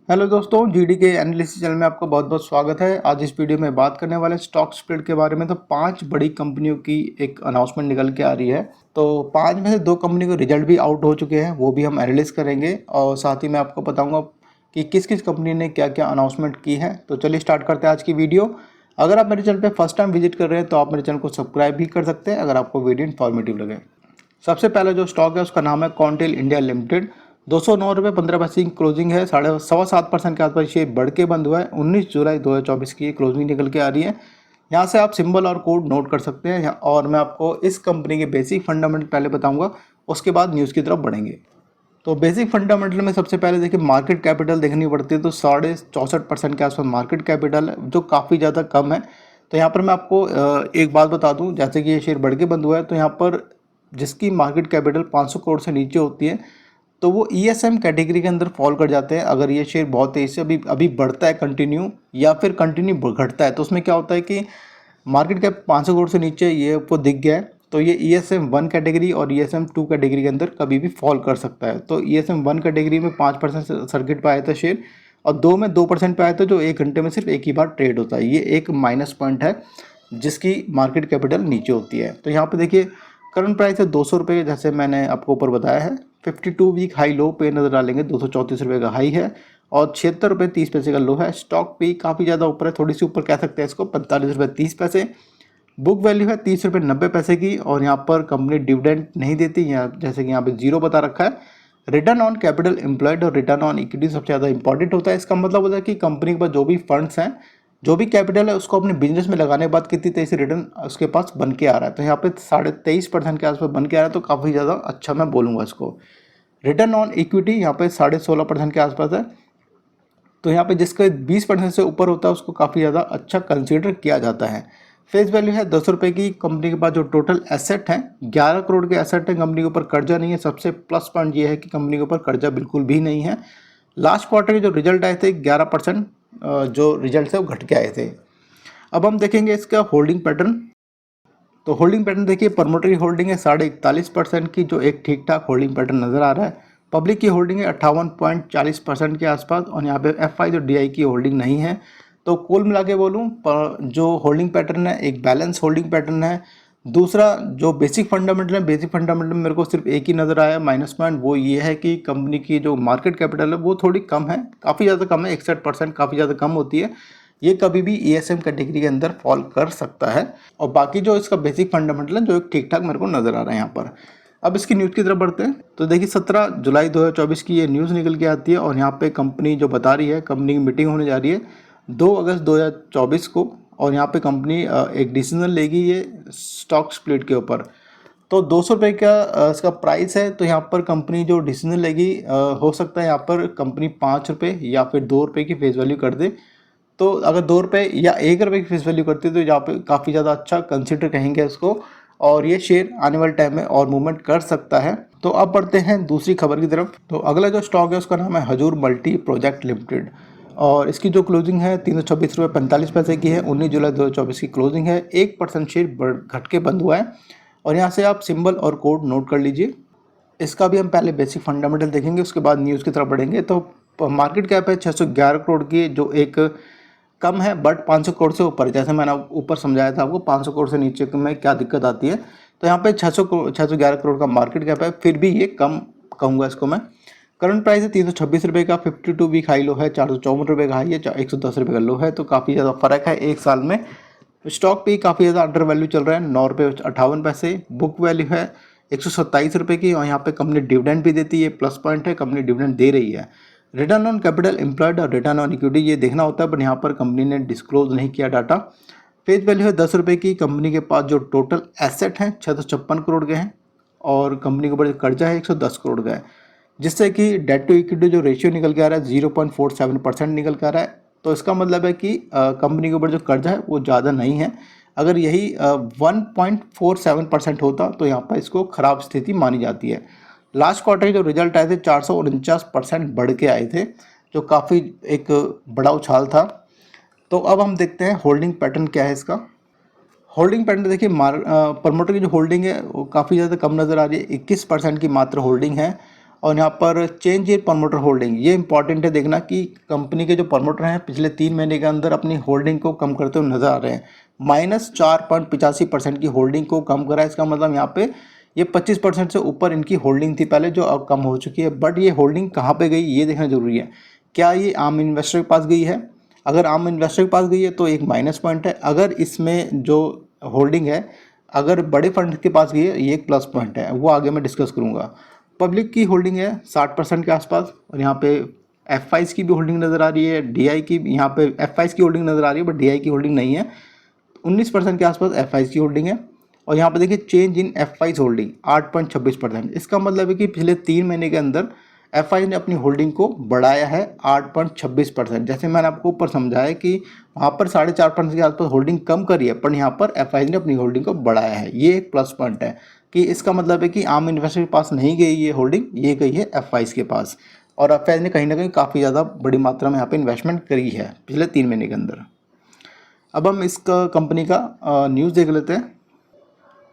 Hello दोस्तों, GD के analysis channel में आपका बहुत बहुत स्वागत है। आज इस वीडियो में बात करने वाले स्टॉक स्प्लिट के बारे में। तो 5 बड़ी कंपनियों की एक अनाउंसमेंट निकल के आ रही है। तो 5 में से 2 कंपनी के रिजल्ट भी आउट हो चुके हैं, वो भी हम एनालिस करेंगे और साथ ही मैं आपको बताऊंगा कि किस किस कंपनी ने क्या क्या अनाउंसमेंट की है। तो चलिए स्टार्ट करते हैं आज की वीडियो। अगर आप मेरे चैनल पर फर्स्ट टाइम विजिट कर रहे हैं तो आप मेरे चैनल को सब्सक्राइब भी कर सकते हैं अगर आपको वीडियो इन्फॉर्मेटिव लगे। सबसे पहला जो स्टॉक है उसका नाम है कॉन्टेल इंडिया लिमिटेड। 209 रुपये 15 पैसे की क्लोजिंग है। 7.25% के आसपास ये बढ़ के बंद हुआ है। 19 जुलाई 2024 की क्लोजिंग निकल के आ रही है। यहाँ से आप सिंबल और कोड नोट कर सकते हैं और मैं आपको इस कंपनी के बेसिक फंडामेंटल पहले बताऊंगा, उसके बाद न्यूज़ की तरफ बढ़ेंगे। तो बेसिक फंडामेंटल में सबसे पहले देखिए मार्केट कैपिटल देखनी पड़ती है। तो 64.5% के आसपास मार्केट कैपिटल है, जो काफ़ी ज़्यादा कम है। तो यहाँ पर मैं आपको एक बात बता दूँ, जैसे कि ये शेयर बढ़ के बंद हुआ है तो यहाँ पर जिसकी मार्केट कैपिटल 500 करोड़ से नीचे होती है तो वो ईएसएम कैटेगरी के अंदर फॉल कर जाते हैं। अगर ये शेयर बहुत तेज़ी से अभी बढ़ता है कंटिन्यू या फिर कंटिन्यू घटता है तो उसमें क्या होता है कि मार्केट कैप 500 करोड़ से नीचे ये आपको दिख गया है तो ये ESM 1 कैटेगरी और ESM 2 कैटेगरी के अंदर कभी भी फॉल कर सकता है। तो ESM 1 कैटेगरी में 5% सर्किट पे आया था शेयर और 2 में 2% पे आया था, जो 1 घंटे में सिर्फ एक ही बार ट्रेड होता है। ये एक माइनस पॉइंट है जिसकी मार्केट कैपिटल नीचे होती है। तो यहाँ पे देखिए करंट प्राइस है 200 रुपये, जैसे मैंने आपको ऊपर बताया है। 52 वीक हाई लो पे नजर डालेंगे 234 रुपये का हाई है और 76 रुपये 30 पैसे का लो है। स्टॉक भी काफ़ी ज़्यादा ऊपर है, थोड़ी सी ऊपर कह सकते हैं इसको, 45 रुपये 30 पैसे। बुक वैल्यू है 30 रुपये 90 पैसे की और यहाँ पर कंपनी डिविडेंड नहीं देती, यहाँ जैसे कि यहाँ पे जीरो बता रखा है। रिटर्न ऑन कैपिटल एम्प्लॉयड और रिटर्न ऑन इक्विटी सबसे ज़्यादा इंपॉर्टेंट होता है। इसका मतलब होता है कि कंपनी के पास जो भी फंड्स हैं, जो भी कैपिटल है, उसको अपने बिजनेस में लगाने के बाद कितनी तेजी से रिटर्न उसके पास बन के आ रहा है। तो यहाँ पे 23.5% के आसपास बन के आ रहा है, तो काफ़ी ज़्यादा अच्छा मैं बोलूँगा इसको। रिटर्न ऑन इक्विटी यहाँ पे 16.5% के आसपास है। तो यहाँ पे जिसका 20% से ऊपर होता है उसको काफ़ी ज़्यादा अच्छा कंसीडर किया जाता है। फेस वैल्यू है 10 रुपये की। कंपनी के पास जो टोटल एसेट हैं 11 करोड़ के एसेट हैं। कंपनी के ऊपर कर्जा नहीं है। सबसे प्लस पॉइंट ये है कि कंपनी के ऊपर कर्जा बिल्कुल भी नहीं है। लास्ट क्वार्टर के जो रिजल्ट आए थे 11% जो रिजल्ट है वो घट के आए थे। अब हम देखेंगे इसका होल्डिंग पैटर्न। तो होल्डिंग पैटर्न देखिए, प्रमोटर की होल्डिंग है 41.5% की, जो एक ठीक ठाक होल्डिंग पैटर्न नज़र आ रहा है। पब्लिक की होल्डिंग है 58.40% के आसपास और यहाँ पे एफआई जो डीआई की होल्डिंग नहीं है। तो कुल मिला के बोलूँ जो होल्डिंग पैटर्न है एक बैलेंस होल्डिंग पैटर्न है। दूसरा जो बेसिक फंडामेंटल है, बेसिक फंडामेंटल में मेरे को सिर्फ एक ही नज़र आया माइनस पॉइंट, वो ये है कि कंपनी की जो मार्केट कैपिटल है वो थोड़ी कम है, काफ़ी ज़्यादा कम है। 61% काफ़ी ज़्यादा कम होती है। ये कभी भी ESM कैटेगरी के अंदर फॉल कर सकता है। और बाकी जो इसका बेसिक फंडामेंटल है जो एक ठीक ठाक मेरे को नज़र आ रहा है यहाँ पर। अब इसकी न्यूज़ की तरफ बढ़ते हैं। तो देखिए 17 जुलाई 2024 की ये न्यूज़ निकल के आती है और यहाँ पे कंपनी जो बता रही है, कंपनी की मीटिंग होने जा रही है 2 अगस्त 2024 को और यहाँ पे कंपनी एक डिसीजन लेगी ये स्टॉक स्प्लिट के ऊपर। तो 200 रुपये का इसका प्राइस है। तो यहाँ पर कंपनी जो डिसीजन लेगी हो सकता है यहाँ पर कंपनी 5 रुपये या फिर 2 रुपये की फेस वैल्यू कर दे। तो अगर 2 रुपये या 1 रुपये की फेस वैल्यू करती है तो यहाँ पे काफ़ी ज़्यादा अच्छा कंसिडर कहेंगे इसको और ये शेयर आने वाले टाइम में और मूवमेंट कर सकता है। तो अब बढ़ते हैं दूसरी खबर की तरफ। तो अगला जो स्टॉक है उसका नाम है हजूर मल्टी प्रोजेक्ट लिमिटेड और इसकी जो क्लोजिंग है 326 रुपये 45 पैसे की है। 19 जुलाई 2024 की क्लोजिंग है। 1% शेयर घट के बंद हुआ है और यहाँ से आप सिंबल और कोड नोट कर लीजिए। इसका भी हम पहले बेसिक फंडामेंटल देखेंगे, उसके बाद न्यूज़ की तरफ बढ़ेंगे। तो मार्केट कैप है 611 करोड़ की, जो एक कम है बट 500 करोड़ से ऊपर, जैसे मैंने ऊपर समझाया था आपको 500 करोड़ से नीचे में क्या दिक्कत आती है। तो यहाँ पे 611 करोड़ का मार्केट कैप है, फिर भी ये कम कहूँगा इसको मैं। करंट प्राइस है 326 रुपये का। 52 वीक हाई लो है 454 रुपये का हाई है, 110 रुपये का लो है। तो काफ़ी ज़्यादा फर्क है एक साल में। स्टॉक भी काफ़ी ज़्यादा अंडर वैल्यू चल रहा है, 9 रुपये 58 पैसे। बुक वैल्यू है 127 रुपये की और यहाँ पे कंपनी डिविडेंड भी देती है, प्लस पॉइंट है, कंपनी डिविडेंड दे रही है। रिटर्न ऑन कैपिटल एम्प्लॉयड और रिटर्न ऑन इक्विटी ये देखना होता है, पर यहाँ पर कंपनी ने डिस्क्लोज नहीं किया डाटा। फेस वैल्यू है 10 रुपये की। कंपनी के पास जो टोटल एसेट हैं 656 करोड़ के हैं और कंपनी के ऊपर कर्जा है 110 करोड़ का है, जिससे कि डेट टू इक्विटी जो रेशियो निकल के आ रहा है 0.47% निकल के आ रहा है। तो इसका मतलब है कि कंपनी के ऊपर जो कर्जा है वो ज़्यादा नहीं है। अगर यही 1.47% होता तो यहाँ पर इसको ख़राब स्थिति मानी जाती है। लास्ट क्वार्टर के जो रिजल्ट आए थे 449% बढ़ के आए थे, जो काफ़ी एक बड़ा उछाल था। तो अब हम देखते हैं होल्डिंग पैटर्न क्या है इसका। होल्डिंग पैटर्न देखिए, प्रमोटर की जो होल्डिंग है वो काफ़ी ज़्यादा कम नज़र आ रही है, 21% की मात्र होल्डिंग है और यहाँ पर चेंज इन प्रमोटर होल्डिंग, ये इंपॉर्टेंट है देखना कि कंपनी के जो प्रमोटर हैं पिछले 3 महीने के अंदर अपनी होल्डिंग को कम करते हुए नजर आ रहे हैं। -4.85% की होल्डिंग को कम करा है। इसका मतलब यहाँ पे ये 25% से ऊपर इनकी होल्डिंग थी पहले, जो अब कम हो चुकी है। बट ये होल्डिंग कहाँ पे गई ये देखना जरूरी है। क्या ये आम इन्वेस्टर के पास गई है? अगर आम इन्वेस्टर के पास गई है तो एक माइनस पॉइंट है। अगर इसमें जो होल्डिंग है अगर बड़े फंड के पास गई है ये एक प्लस पॉइंट है, वो आगे मैं डिस्कस करूँगा। पब्लिक की होल्डिंग है 60% के आसपास, और यहाँ पे एफ की भी होल्डिंग नज़र आ रही है, डी की, यहाँ पे एफ की होल्डिंग नज़र आ रही है बट डी की होल्डिंग नहीं है। 19% के आसपास एफ की होल्डिंग है। और यहाँ पे देखिए चेंज इन एफ होल्डिंग 8.26%। इसका मतलब है कि पिछले 3 महीने के अंदर एफ ने अपनी होल्डिंग को बढ़ाया है 8.26%। जैसे मैंने आपको ऊपर समझाया कि वहाँ पर 4.5% के आसपास होल्डिंग कम करी है, पर यहाँ पर एफ ने अपनी होल्डिंग को बढ़ाया है। ये एक प्लस पॉइंट है कि इसका मतलब है कि आम इन्वेस्टर के पास नहीं गई ये होल्डिंग, ये गई है एफ के पास। और एफ ने कहीं ना कहीं काफ़ी ज़्यादा बड़ी मात्रा में यहाँ पे इन्वेस्टमेंट करी है पिछले 3 महीने के अंदर। अब हम इसका कंपनी का न्यूज़ देख लेते हैं।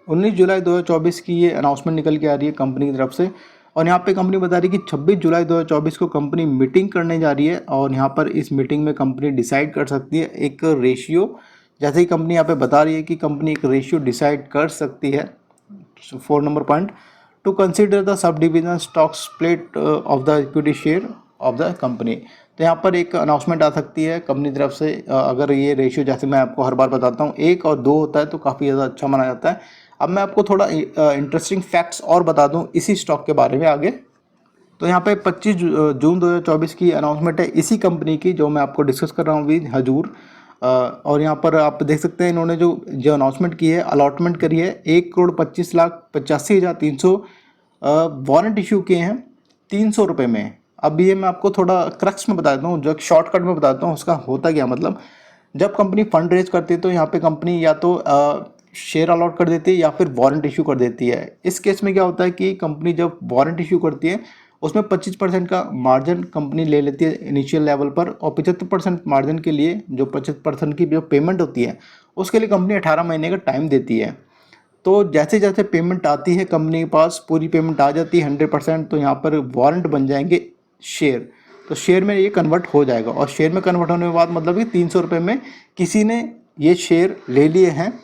19 जुलाई 2024 की ये अनाउंसमेंट निकल के आ रही है कंपनी की तरफ से। और यहाँ पे कंपनी बता रही है कि 26 जुलाई 2024 को कंपनी मीटिंग करने जा रही है, और यहाँ पर इस मीटिंग में कंपनी डिसाइड कर सकती है एक रेशियो। जैसे ही कंपनी यहाँ पे बता रही है कि कंपनी एक रेशियो डिसाइड कर सकती है, 4 number point, to consider the subdivision stock split of the equity share of the company. तो यहाँ पर एक अनाउंसमेंट आ सकती है कंपनी तरफ से। अगर ये रेशियो, जैसे मैं आपको हर बार बताता हूँ, 1 और 2 होता है तो काफ़ी ज़्यादा अच्छा माना जाता है। अब मैं आपको थोड़ा इंटरेस्टिंग फैक्ट्स और बता दूं इसी स्टॉक के बारे में आगे। तो यहाँ पे 25 जून 2024 की अनाउंसमेंट है इसी कंपनी की जो मैं आपको डिस्कस कर रहा हूँ अभी, हजूर। और यहाँ पर आप देख सकते हैं इन्होंने जो अनाउंसमेंट की है, अलॉटमेंट करी है 1,25,85,300 वारंट इशू किए हैं 300 रुपये में। अब ये मैं आपको थोड़ा क्रक्स में बताता हूँ, जो एक शॉर्टकट में बताता हूँ उसका होता क्या। मतलब जब कंपनी फंड रेज करती है तो यहाँ पे कंपनी या तो शेयर अलॉट कर देती है या फिर वारंट इशू कर देती है। इस केस में क्या होता है कि कंपनी जब वारंट इशू करती है उसमें 25% का मार्जिन कंपनी ले लेती है इनिशियल लेवल पर, और 75% मार्जिन के लिए जो 25% की जो पेमेंट होती है उसके लिए कंपनी 18 महीने का टाइम देती है। तो जैसे जैसे पेमेंट आती है कंपनी के पास, पूरी पेमेंट आ जाती है 100%, तो यहाँ पर वारंट बन जाएंगे शेयर। तो शेयर में ये कन्वर्ट हो जाएगा, और शेयर में कन्वर्ट होने के बाद मतलब कि 300 रुपये में किसी ने ये शेयर ले लिए हैं,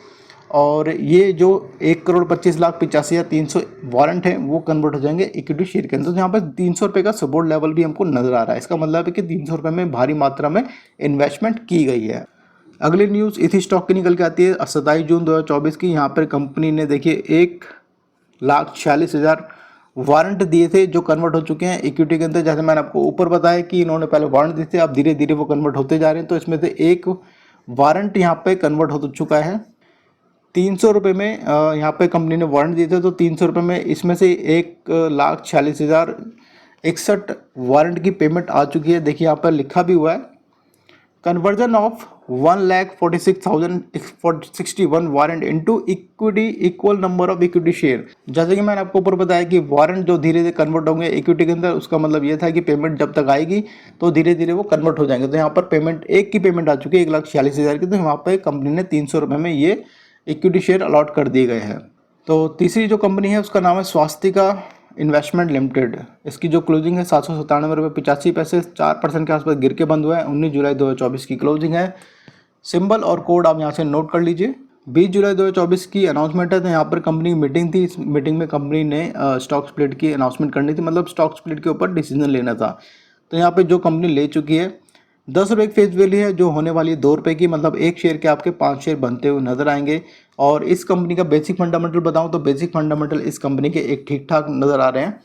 और ये जो 1,25,85,300 वारंट है वो कन्वर्ट हो जाएंगे इक्विटी शेयर के अंदर। तो यहाँ पर 300 रुपये का सपोर्ट लेवल भी हमको नजर आ रहा है। इसका मतलब है कि 300 रुपये में भारी मात्रा में इन्वेस्टमेंट की गई है। अगली न्यूज़ इसी स्टॉक की निकल के आती है 27 जून 2024 की। यहाँ पर कंपनी ने देखिए 1,46,000 वारंट दिए थे जो कन्वर्ट हो चुके हैं इक्विटी के अंदर। जैसे मैंने आपको ऊपर बताया कि इन्होंने पहले वारंट दिए थे, अब धीरे धीरे वो कन्वर्ट होते जा रहे हैं। तो इसमें से एक वारंट यहाँ पे कन्वर्ट हो चुका है 300 रुपये में। यहाँ पे कंपनी ने वारंट दिए थे, तो 300 रुपये में इसमें से 1,46,061 वारंट की पेमेंट आ चुकी है। देखिए यहाँ पर लिखा भी हुआ है conversion of 1,46,061 warrant into equity equal number of equity share. जैसे कि मैंने आपको ऊपर बताया कि वारंट जो धीरे धीरे कन्वर्ट होंगे इक्विटी के अंदर, उसका मतलब ये था कि पेमेंट जब तक आएगी तो धीरे धीरे वो कन्वर्ट हो जाएंगे। तो यहाँ पर पेमेंट एक की पेमेंट आ चुकी है 1,46,000 की, तो वहाँ पर कंपनी ने 300 रुपये में ये इक्विटी शेयर अलॉट कर दिए गए हैं। तो तीसरी जो कंपनी है उसका नाम है स्वास्तिका इन्वेस्टमेंट लिमिटेड। इसकी जो क्लोजिंग है 797 रुपये 85 पैसे, 4% के आसपास गिर के बंद हुआ है। 19 जुलाई 2024 की क्लोजिंग है। सिंबल और कोड आप यहाँ से नोट कर लीजिए। 20 जुलाई 2024 की अनाउंसमेंट है, तो यहाँ पर कंपनी की मीटिंग थी। इस मीटिंग में कंपनी ने स्टॉक स्प्लिट की अनाउंसमेंट करनी थी, मतलब स्टॉक स्प्लिट के ऊपर डिसीजन लेना था। तो यहाँ पर जो कंपनी ले चुकी है 10 रुपये की फेस वैल्यू है, जो होने वाली है 2 रुपये की, मतलब एक शेयर के आपके 5 शेयर बनते हुए नजर आएंगे। और इस कंपनी का बेसिक फंडामेंटल बताऊं तो बेसिक फंडामेंटल इस कंपनी के एक ठीक ठाक नज़र आ रहे हैं,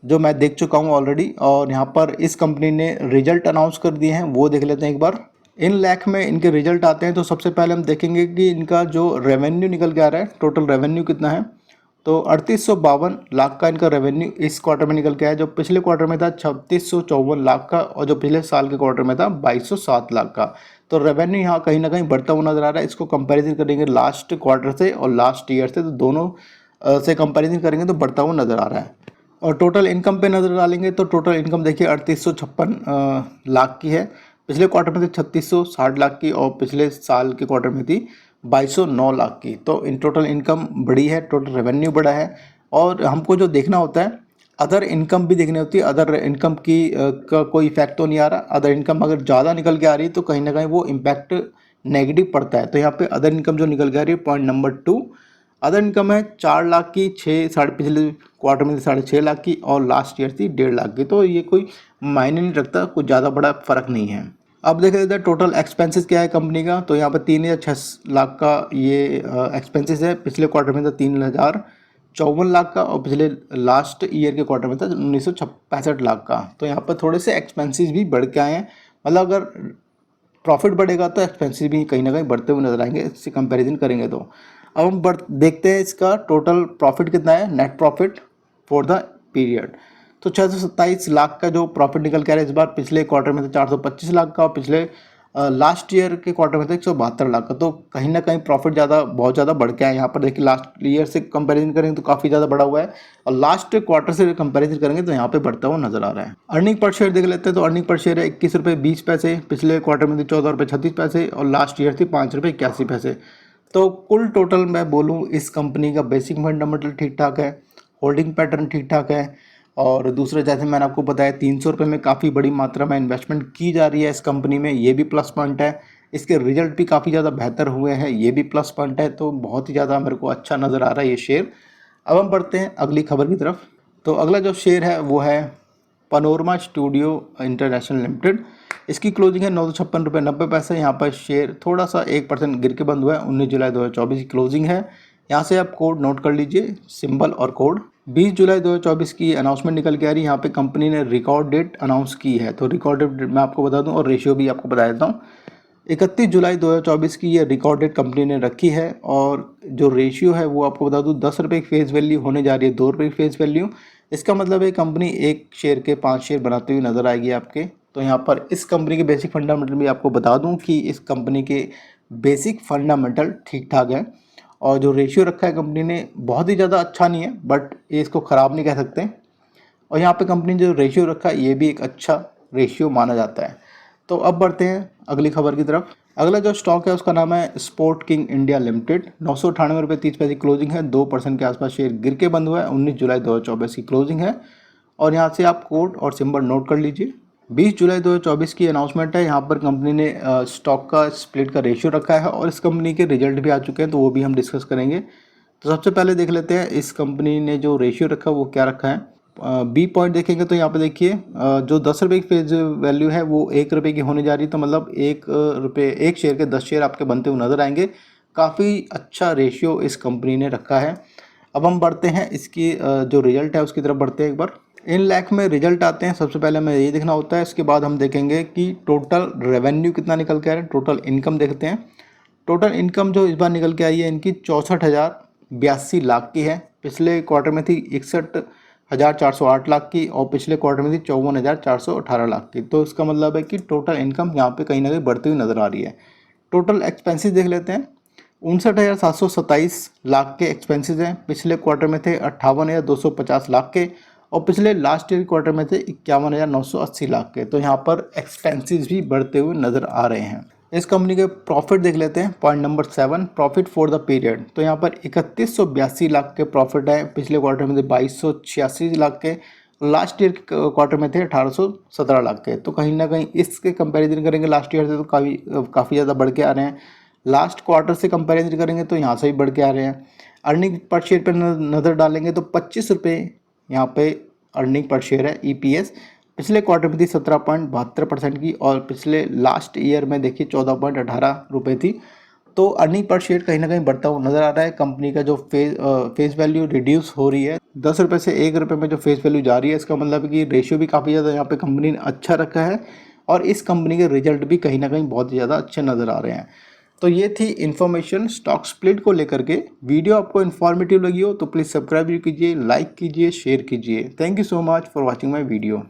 जो मैं देख चुका हूं ऑलरेडी। और यहाँ पर इस कंपनी ने रिजल्ट अनाउंस कर दिए हैं, वो देख लेते हैं एक बार। इन लाख में इनके रिजल्ट आते हैं, तो सबसे पहले हम देखेंगे कि इनका जो रेवेन्यू निकल के आ रहा है, टोटल रेवेन्यू कितना है। तो 3852 लाख का इनका रेवेन्यू इस क्वार्टर में निकल के आया, जो पिछले क्वार्टर में था 3654 लाख का, और जो पिछले साल के क्वार्टर में था 2207 लाख का। तो रेवेन्यू यहाँ कहीं ना कहीं बढ़ता हुआ नजर आ रहा है। इसको कंपैरिजन करेंगे लास्ट क्वार्टर से और लास्ट ईयर से, तो दोनों से कंपैरिजन करेंगे तो बढ़ता हुआ नजर आ रहा है। और टोटल इनकम पे नजर डालेंगे तो टोटल इनकम देखिए 3856 लाख की है। पिछले क्वार्टर में थी 3660 लाख की, और पिछले साल के क्वार्टर में थी 2209 लाख की। तो इन टोटल इनकम बड़ी है, टोटल रेवेन्यू बड़ा है। और हमको जो देखना होता है अदर इनकम भी देखनी होती है। अदर इनकम की का कोई इफेक्ट तो नहीं आ रहा। अदर इनकम अगर ज़्यादा निकल के आ रही है तो कहीं ना कहीं वो इम्पैक्ट नेगेटिव पड़ता है। तो यहाँ पे अदर इनकम जो निकल के आ रही है, पॉइंट नंबर 2, अदर इनकम है 4 लाख की, छः साढ़े पिछले क्वार्टर में थी 6.5 लाख की, और लास्ट ईयर थी 1.5 लाख की। तो ये कोई मायने नहीं रखता, कुछ ज़्यादा बड़ा फर्क नहीं है। अब देख लेते हैं टोटल एक्सपेंसेस क्या है कंपनी का। तो यहाँ पर 3,600,000 का ये एक्सपेंसेस है। पिछले क्वार्टर में था 3,54,00,000 का, और पिछले लास्ट ईयर के क्वार्टर में था 1,965,00,000 का। तो यहाँ पर थोड़े से एक्सपेंसेस भी बढ़ के आए हैं। मतलब अगर प्रॉफिट बढ़ेगा तो एक्सपेंसेस भी कहीं ना कहीं बढ़ते हुए नजर आएंगे, इससे कंपैरिजन करेंगे तो। अब हम देखते हैं इसका टोटल प्रॉफिट कितना है, net profit for the period. तो 627 लाख का जो प्रॉफिट निकल के आ रहा है इस बार। पिछले क्वार्टर में था 425 लाख का, और पिछले लास्ट ईयर के क्वार्टर में था 172 लाख का। तो कहीं ना कहीं प्रॉफिट बहुत ज़्यादा बढ़ के आया। यहाँ पर देखिए लास्ट ईयर से कंपैरिजन करेंगे तो काफ़ी ज़्यादा बढ़ा हुआ है, और लास्ट क्वार्टर से कंपैरिजन करेंगे तो यहाँ पे बढ़ता हुआ नजर आ रहा है। अर्निंग पर शेयर देख लेते हैं। तो अर्निंग पर शेयर है 21 रुपये 20 पैसे, पिछले क्वार्टर में थी 14 रुपये 36 पैसे, और लास्ट ईयर थी 5 रुपये 81 पैसे। तो कुल टोटल मैं बोलूँ इस कंपनी का बेसिक फंडामेंटल ठीक ठाक है, होल्डिंग पैटर्न ठीक ठाक है, और दूसरा जैसे मैंने आपको बताया 300 रुपये में काफ़ी बड़ी मात्रा में इन्वेस्टमेंट की जा रही है इस कंपनी में, ये भी प्लस पॉइंट है। इसके रिजल्ट भी काफ़ी ज़्यादा बेहतर हुए हैं, ये भी प्लस पॉइंट है। तो बहुत ही ज़्यादा मेरे को अच्छा नज़र आ रहा है ये शेयर। अब हम बढ़ते हैं अगली खबर की तरफ। तो अगला जो शेयर है वो है पनोरमा स्टूडियो इंटरनेशनल लिमिटेड। इसकी क्लोजिंग है 956 रुपये 90 पैसे। यहाँ पर शेयर थोड़ा सा 1% गिर के बंद हुआ है। 19 जुलाई 2024 की क्लोजिंग है। यहाँ से आप कोड नोट कर लीजिए, सिंबल और कोड। 20 जुलाई 2024 की अनाउंसमेंट निकल के आ रही है। यहाँ पे कंपनी ने रिकॉर्ड डेट अनाउंस की है। तो रिकॉर्ड डेट मैं आपको बता दूं, और रेशियो भी आपको बता देता हूँ। 31 जुलाई 2024 की ये रिकॉर्ड डेट कंपनी ने रखी है, और जो रेशियो है वो आपको बता दूं 10 रुपये की फेस वैल्यू होने जा रही है 2 रुपये की फेस वैल्यू। इसका मतलब है कंपनी एक शेयर के 5 शेयर बनाते हुए नजर आएगी आपके। तो यहाँ पर इस कंपनी के बेसिक फंडामेंटल भी आपको बता दूं कि इस कंपनी के बेसिक फंडामेंटल ठीक ठाक है, और जो रेशियो रखा है कंपनी ने बहुत ही ज़्यादा अच्छा नहीं है, बट ये इसको ख़राब नहीं कह सकते। और यहाँ पे कंपनी जो रेशियो रखा है ये भी एक अच्छा रेशियो माना जाता है। तो अब बढ़ते हैं अगली खबर की तरफ। अगला जो स्टॉक है उसका नाम है स्पोर्ट किंग इंडिया लिमिटेड। 998 रुपये 30 पैसे क्लोजिंग है। 2% के आसपास शेयर गिर के बंद हुआ है। 19 जुलाई 2024 की क्लोजिंग है, और यहाँ से आप कोड और सिंबल नोट कर लीजिए। 20 जुलाई 2024 की अनाउंसमेंट है। यहाँ पर कंपनी ने स्टॉक का स्प्लिट का रेशियो रखा है, और इस कंपनी के रिजल्ट भी आ चुके हैं, तो वो भी हम डिस्कस करेंगे। तो सबसे पहले देख लेते हैं इस कंपनी ने जो रेशियो रखा है वो क्या रखा है। बी पॉइंट देखेंगे तो यहाँ पे देखिए जो 10 रुपये की फेज वैल्यू है वो 1 रुपये की होने जा रही है। तो मतलब 1 रुपये, एक शेयर के 10 शेयर आपके बनते हुए नजर आएंगे। काफ़ी अच्छा रेशियो इस कंपनी ने रखा है। अब हम बढ़ते हैं इसकी जो रिजल्ट है उसकी तरफ बढ़ते हैं एक बार। इन लाख में रिजल्ट आते हैं, सबसे पहले हमें ये देखना होता है। इसके बाद हम देखेंगे कि टोटल रेवेन्यू कितना निकल के आ रहा है। टोटल इनकम देखते हैं। टोटल इनकम जो इस बार निकल के आई है इनकी 64,082 लाख की है। पिछले क्वार्टर में थी 61,408 लाख की, और पिछले क्वार्टर में थी 54,418 लाख की। तो इसका मतलब है कि टोटल इनकम यहाँ पे कहीं ना कहीं बढ़ती हुई नजर आ रही है। टोटल एक्सपेंसेस देख लेते हैं। 59,727 लाख के एक्सपेंसेस हैं। पिछले क्वार्टर में थे 58,250 लाख के, और पिछले लास्ट ईयर क्वार्टर में थे 51,980 लाख के। तो यहाँ पर एक्सपेंसेस भी बढ़ते हुए नजर आ रहे हैं। इस कंपनी के प्रॉफिट देख लेते हैं। Point number 7, profit for the period. तो यहाँ पर 3182 लाख के प्रॉफिट है। पिछले क्वार्टर में थे 2286 लाख के, लास्ट ईयर के क्वार्टर में थे 1817 लाख के। तो कहीं ना कहीं इसके कंपैरिजन करेंगे लास्ट ईयर से तो काफ़ी ज़्यादा बढ़ के आ रहे हैं। लास्ट क्वार्टर से कंपैरिजन करेंगे तो यहाँ से भी बढ़ के आ रहे हैं। अर्निंग पर शेयर पर नज़र डालेंगे तो 25 रुपये यहाँ पे अर्निंग पर शेयर है, EPS। पिछले क्वार्टर में थी 17.72% की, और पिछले लास्ट ईयर में देखिए 14.18 रुपये थी। तो अर्निंग पर शेयर कहीं ना कहीं बढ़ता हुआ नजर आ रहा है। कंपनी का जो फेस वैल्यू रिड्यूस हो रही है, 10 रुपये से 1 रुपये में जो फेस वैल्यू जा रही है, इसका मतलब है कि रेशियो भी काफ़ी ज़्यादा यहाँ पे कंपनी ने अच्छा रखा है, और इस कंपनी के रिजल्ट भी कहीं ना कहीं बहुत ज़्यादा अच्छे नज़र आ रहे हैं। तो ये थी इन्फॉर्मेशन स्टॉक स्प्लिट को लेकर के। वीडियो आपको इन्फॉर्मेटिव लगी हो तो प्लीज़ सब्सक्राइब कीजिए, लाइक कीजिए, शेयर कीजिए। Thank you so much for watching my video.